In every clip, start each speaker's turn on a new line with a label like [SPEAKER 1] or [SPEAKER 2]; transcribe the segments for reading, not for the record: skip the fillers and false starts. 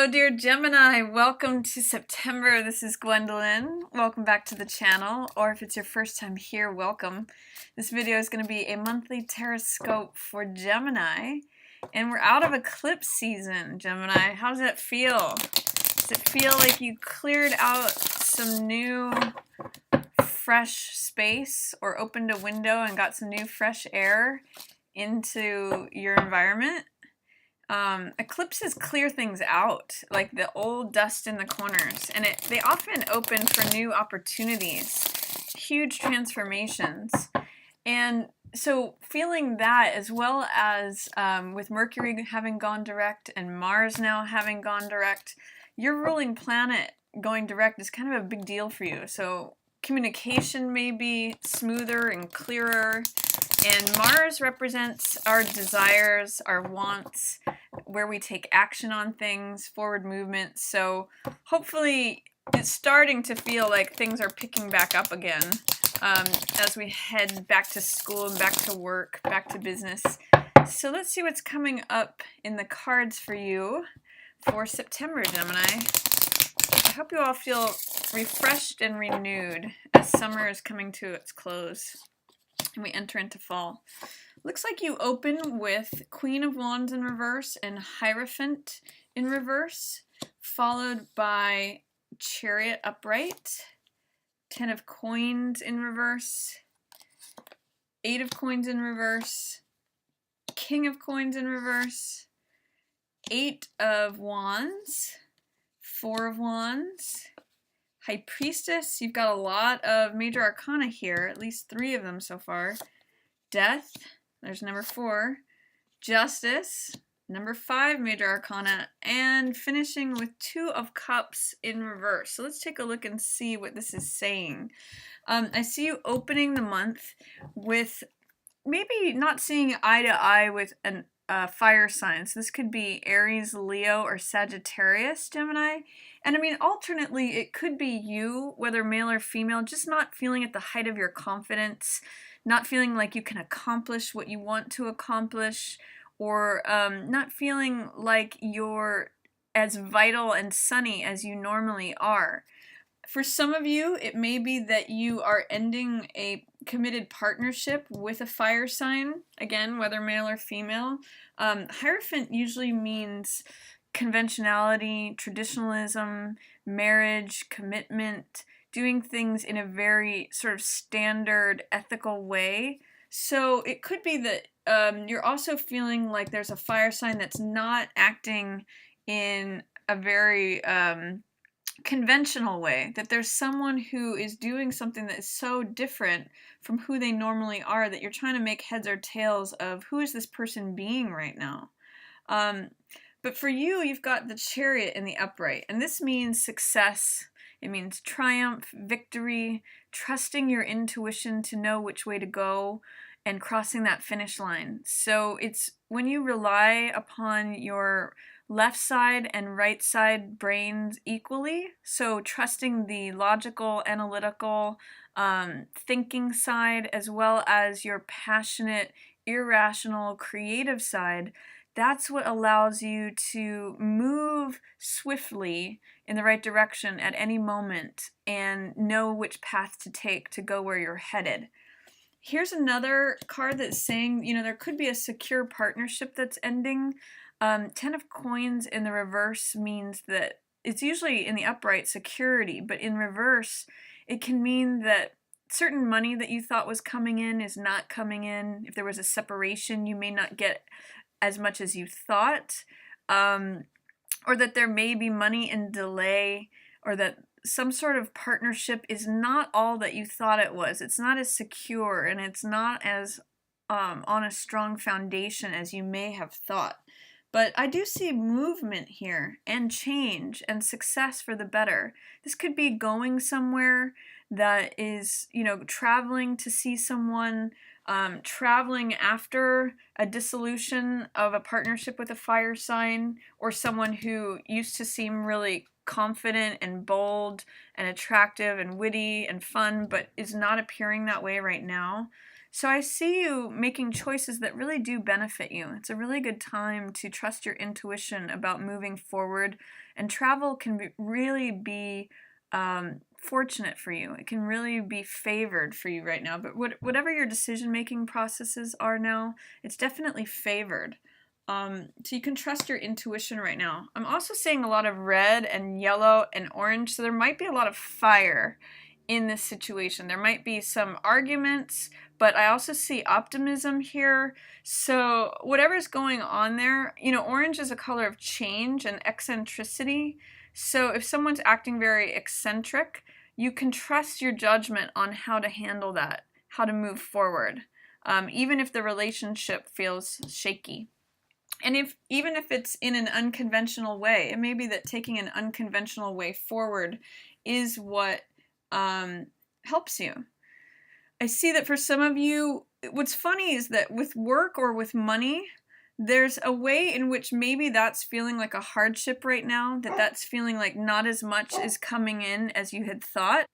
[SPEAKER 1] Hello, dear Gemini. Welcome to September. This is Gwendolyn. Welcome back to the channel, or if it's your first time here, welcome. This video is going to be a monthly Tarotscope for Gemini, and we're out of eclipse season, Gemini. How does that feel? Does it feel like you cleared out some new, fresh space, or opened a window and got some new, fresh air into your environment? Eclipses clear things out, like the old dust in the corners, and they often open for new opportunities, huge transformations. And so feeling that, as well as with Mercury having gone direct and Mars now having gone direct, your ruling planet going direct is kind of a big deal for you. So communication may be smoother and clearer. And Mars represents our desires, our wants, where we take action on things, forward movement. So hopefully it's starting to feel like things are picking back up again as we head back to school and back to work, back to business. So let's see what's coming up in the cards for you for September, Gemini. I hope you all feel refreshed and renewed as summer is coming to its close and we enter into fall. Looks like you open with Queen of Wands in reverse and Hierophant in reverse, followed by Chariot upright, Ten of Coins in reverse, Eight of Coins in reverse, King of Coins in reverse, Eight of Wands, Four of Wands, High Priestess. You've got a lot of major arcana here, at least 3 of them so far. Death, there's number 4. Justice, number 5 major arcana, and finishing with 2 of Cups in reverse. So let's take a look and see what this is saying. I see you opening the month with maybe not seeing eye to eye with an fire signs. This could be Aries, Leo, or Sagittarius, Gemini. And I mean, alternately, it could be you, whether male or female, just not feeling at the height of your confidence, not feeling like you can accomplish what you want to accomplish, or not feeling like you're as vital and sunny as you normally are. For some of you, it may be that you are ending a committed partnership with a fire sign, again, whether male or female. Hierophant usually means conventionality, traditionalism, marriage, commitment, doing things in a very sort of standard, ethical way. So it could be that you're also feeling like there's a fire sign that's not acting in a very conventional way, that there's someone who is doing something that is so different from who they normally are that you're trying to make heads or tails of who is this person being right now. But for you, you've got the Chariot in the upright, and this means success. It means triumph, victory, trusting your intuition to know which way to go, and crossing that finish line. So it's when you rely upon your left side and right side brains equally, so trusting the logical, analytical, thinking side, as well as your passionate, irrational, creative side. That's what allows you to move swiftly in the right direction at any moment and know which path to take to go where you're headed. Here's another card that's saying, there could be a secure partnership that's ending. 10 of Coins in the reverse means that it's usually in the upright security, but in reverse, it can mean that certain money that you thought was coming in is not coming in. If there was a separation, you may not get as much as you thought, or that there may be money in delay, or that some sort of partnership is not all that you thought it was. It's not as secure, and it's not as on a strong foundation as you may have thought. But I do see movement here, and change, and success for the better. This could be going somewhere that is, traveling to see someone, traveling after a dissolution of a partnership with a fire sign, or someone who used to seem really confident and bold and attractive and witty and fun, but is not appearing that way right now. So I see you making choices that really do benefit you. It's a really good time to trust your intuition about moving forward And travel can really be fortunate for you. It can really be favored for you right now. But whatever your decision-making processes are now, it's definitely favored. So you can trust your intuition right now. I'm also seeing a lot of red and yellow and orange, so there might be a lot of fire in this situation. There might be some arguments, but I also see optimism here. So whatever's going on there, you know, orange is a color of change and eccentricity. So if someone's acting very eccentric, you can trust your judgment on how to handle that, how to move forward, even if the relationship feels shaky. And even if it's in an unconventional way, it may be that taking an unconventional way forward is what helps you. I see that for some of you, what's funny is that with work or with money, there's a way in which maybe that's feeling like a hardship right now, that's feeling like not as much is coming in as you had thought.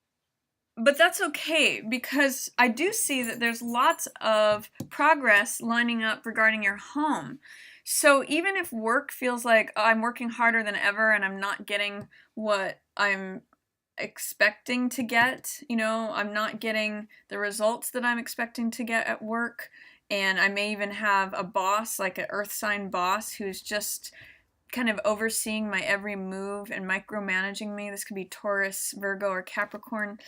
[SPEAKER 1] But that's okay, because I do see that there's lots of progress lining up regarding your home. So even if work feels like, oh, I'm working harder than ever and I'm not getting what I'm expecting to get, you know, I'm not getting the results that I'm expecting to get at work, and I may even have a boss, like an earth sign boss, who's just kind of overseeing my every move and micromanaging me. This could be Taurus, Virgo, or Capricorn.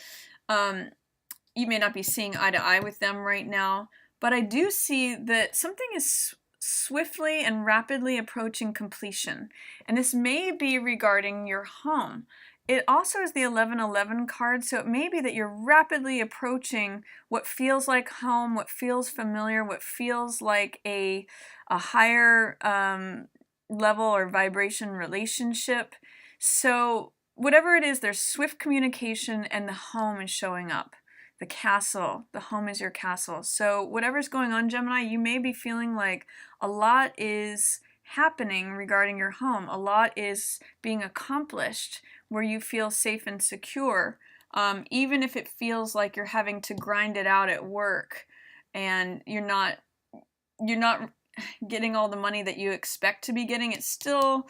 [SPEAKER 1] You may not be seeing eye to eye with them right now, but I do see that something is swiftly and rapidly approaching completion, and this may be regarding your home. It also is the 1111 card, so it may be that you're rapidly approaching what feels like home, what feels familiar, what feels like a higher level or vibration relationship. So whatever it is, there's swift communication and the home is showing up. The castle, the home is your castle. So whatever's going on, Gemini, you may be feeling like a lot is happening regarding your home. A lot is being accomplished where you feel safe and secure, even if it feels like you're having to grind it out at work and you're not getting all the money that you expect to be getting. It's still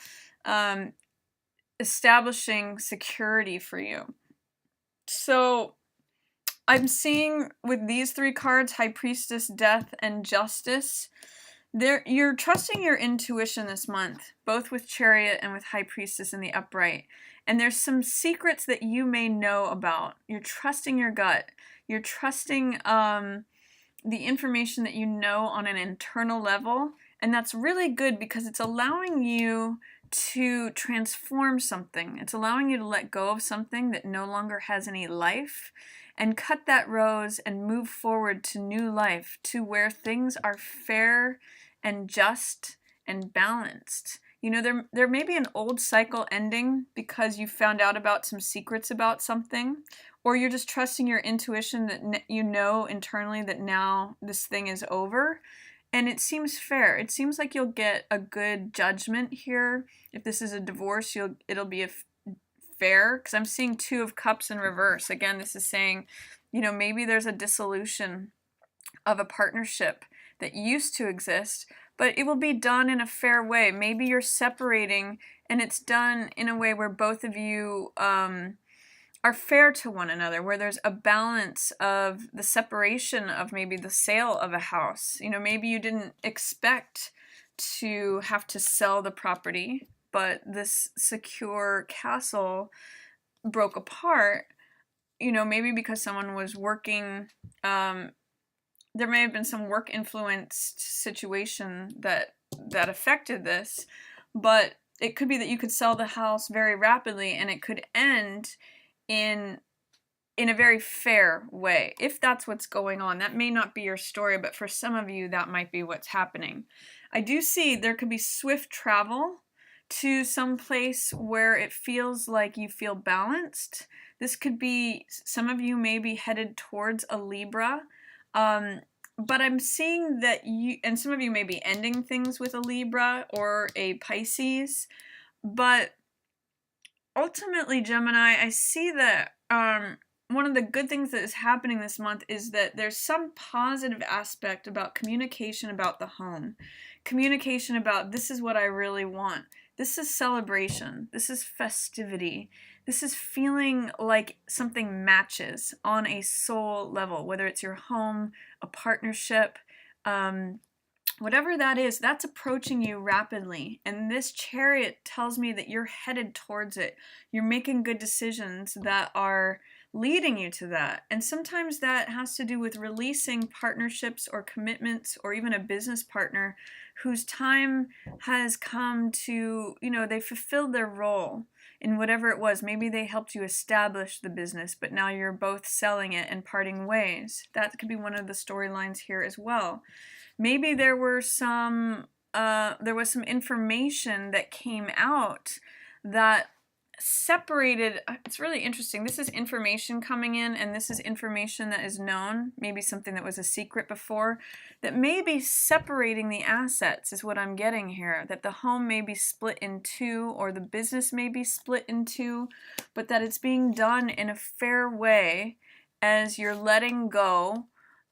[SPEAKER 1] establishing security for you. So I'm seeing with these three cards, High Priestess, Death, and Justice, you're trusting your intuition this month, both with Chariot and with High Priestess in the upright. And there's some secrets that you may know about. You're trusting your gut. You're trusting the information that you know on an internal level. And that's really good because it's allowing you to transform something. It's allowing you to let go of something that no longer has any life and cut that rose and move forward to new life, to where things are fair and just and balanced. You know, there may be an old cycle ending because you found out about some secrets about something, or you're just trusting your intuition that you know internally that now this thing is over. And it seems fair. It seems like you'll get a good judgment here. If this is a divorce, it'll be fair, because I'm seeing Two of Cups in reverse. Again, this is saying, you know, maybe there's a dissolution of a partnership that used to exist, but it will be done in a fair way. Maybe you're separating and it's done in a way where both of you are fair to one another, where there's a balance of the separation of maybe the sale of a house. You know, maybe you didn't expect to have to sell the property, but this secure castle broke apart, you know, maybe because someone was working, there may have been some work influenced situation that affected this, but it could be that you could sell the house very rapidly and it could end in a very fair way. If that's what's going on, that may not be your story, but for some of you, that might be what's happening. I do see there could be swift travel to some place where it feels like you feel balanced. This could be, some of you may be headed towards a Libra, but I'm seeing that you, and some of you may be ending things with a Libra or a Pisces, but ultimately, Gemini, I see that one of the good things that is happening this month is that there's some positive aspect about communication about the home. Communication about, this is what I really want. This is celebration. This is festivity. This is feeling like something matches on a soul level, whether it's your home, a partnership, whatever that is, that's approaching you rapidly. And this chariot tells me that you're headed towards it. You're making good decisions that are leading you to that. And sometimes that has to do with releasing partnerships or commitments or even a business partner whose time has come to, they fulfilled their role in whatever it was. Maybe they helped you establish the business, but now you're both selling it and parting ways. That could be one of the storylines here as well. Maybe there was some information that came out that separated. It's really interesting. This is information coming in, and this is information that is known, maybe something that was a secret before, that may be separating the assets is what I'm getting here. That the home may be split in two, or the business may be split in two, but that it's being done in a fair way as you're letting go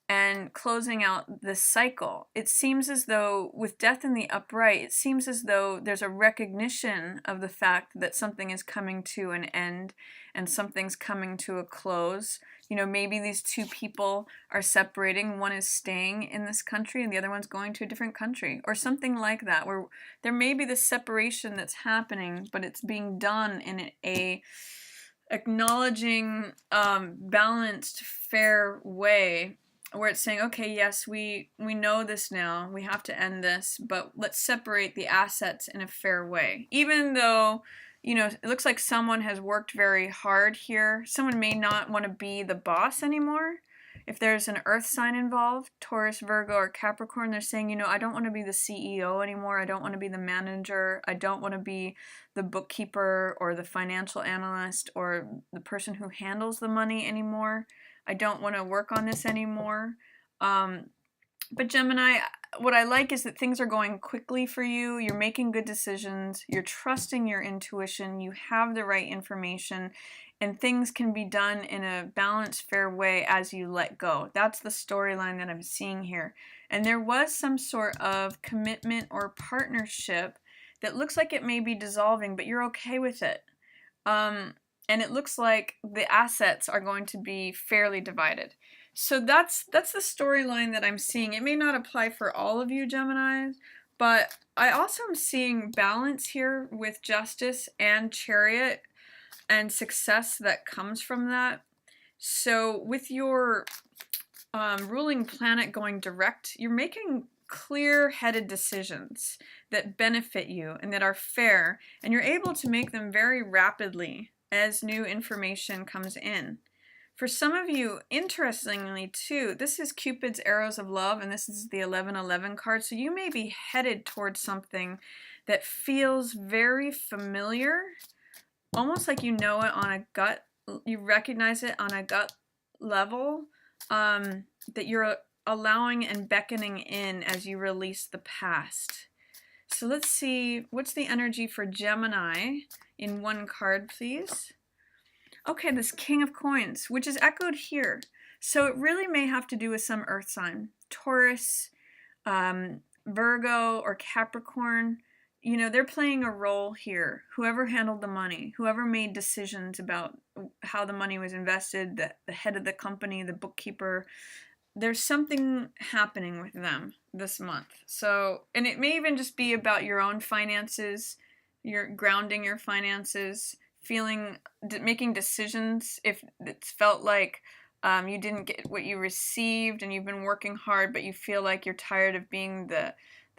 [SPEAKER 1] and closing out this cycle. It seems as though, with death in the upright, it seems as though there's a recognition of the fact that something is coming to an end and something's coming to a close. Maybe these two people are separating. One is staying in this country and the other one's going to a different country, or something like that, where there may be this separation that's happening, but it's being done in a acknowledging, balanced, fair way, where it's saying, okay, yes, we know this now, we have to end this, but let's separate the assets in a fair way. Even though, it looks like someone has worked very hard here. Someone may not want to be the boss anymore. If there's an earth sign involved, Taurus, Virgo, or Capricorn, they're saying, I don't want to be the CEO anymore. I don't want to be the manager. I don't want to be the bookkeeper or the financial analyst or the person who handles the money anymore. I don't want to work on this anymore. But Gemini, what I like is that things are going quickly for you. You're making good decisions. You're trusting your intuition. You have the right information. And things can be done in a balanced, fair way as you let go. That's the storyline that I'm seeing here. And there was some sort of commitment or partnership that looks like it may be dissolving, but you're okay with it. And it looks like the assets are going to be fairly divided. So that's the storyline that I'm seeing. It may not apply for all of you Geminis, but I also am seeing balance here with Justice and Chariot and success that comes from that. So with your ruling planet going direct, you're making clear-headed decisions that benefit you and that are fair, and you're able to make them very rapidly as new information comes in. For some of you, interestingly too, this is Cupid's Arrows of Love, and this is the 1111 card, so you may be headed towards something that feels very familiar, almost like you know it on a gut, you recognize it on a gut level, that you're allowing and beckoning in as you release the past. So let's see, what's the energy for Gemini in one card, please? Okay, this King of Coins, which is echoed here. So it really may have to do with some earth sign. Taurus, Virgo, or Capricorn. They're playing a role here. Whoever handled the money, whoever made decisions about how the money was invested, the head of the company, the bookkeeper, there's something happening with them this month. So, and it may even just be about your own finances, you're grounding your finances, making decisions if it's felt like you didn't get what you received and you've been working hard, but you feel like you're tired of being the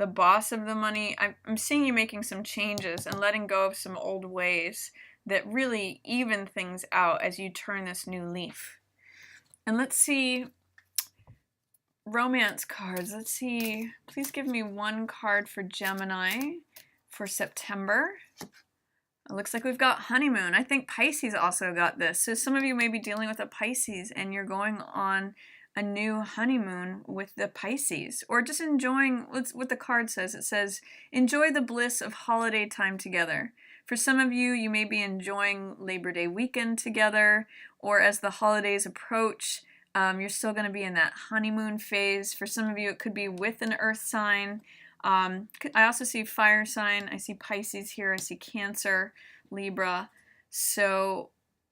[SPEAKER 1] boss of the money. I'm seeing you making some changes and letting go of some old ways that really even things out as you turn this new leaf. And let's see, romance cards. Let's see, please give me one card for Gemini for September. It looks like we've got honeymoon. I think Pisces also got this. So some of you may be dealing with a Pisces and you're going on a new honeymoon with the Pisces, or just enjoying what the card says. It says, enjoy the bliss of holiday time together. For some of you, you may be enjoying Labor Day weekend together, or as the holidays approach, you're still going to be in that honeymoon phase. For some of you, it could be with an earth sign. I also see fire sign. I see Pisces here. I see Cancer, Libra. So,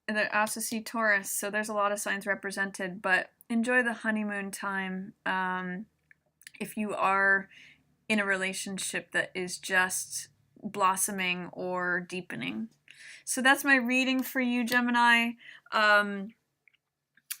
[SPEAKER 1] and I also see Taurus. So there's a lot of signs represented. But enjoy the honeymoon time. If you are in a relationship that is just blossoming or deepening. So that's my reading for you, Gemini.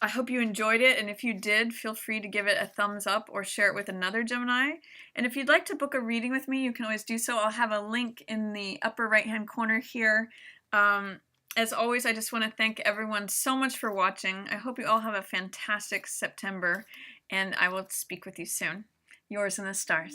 [SPEAKER 1] I hope you enjoyed it, and if you did, feel free to give it a thumbs up or share it with another Gemini. And if you'd like to book a reading with me, you can always do so. I'll have a link in the upper right-hand corner here. As always, I just want to thank everyone so much for watching. I hope you all have a fantastic September, and I will speak with you soon. Yours in the stars.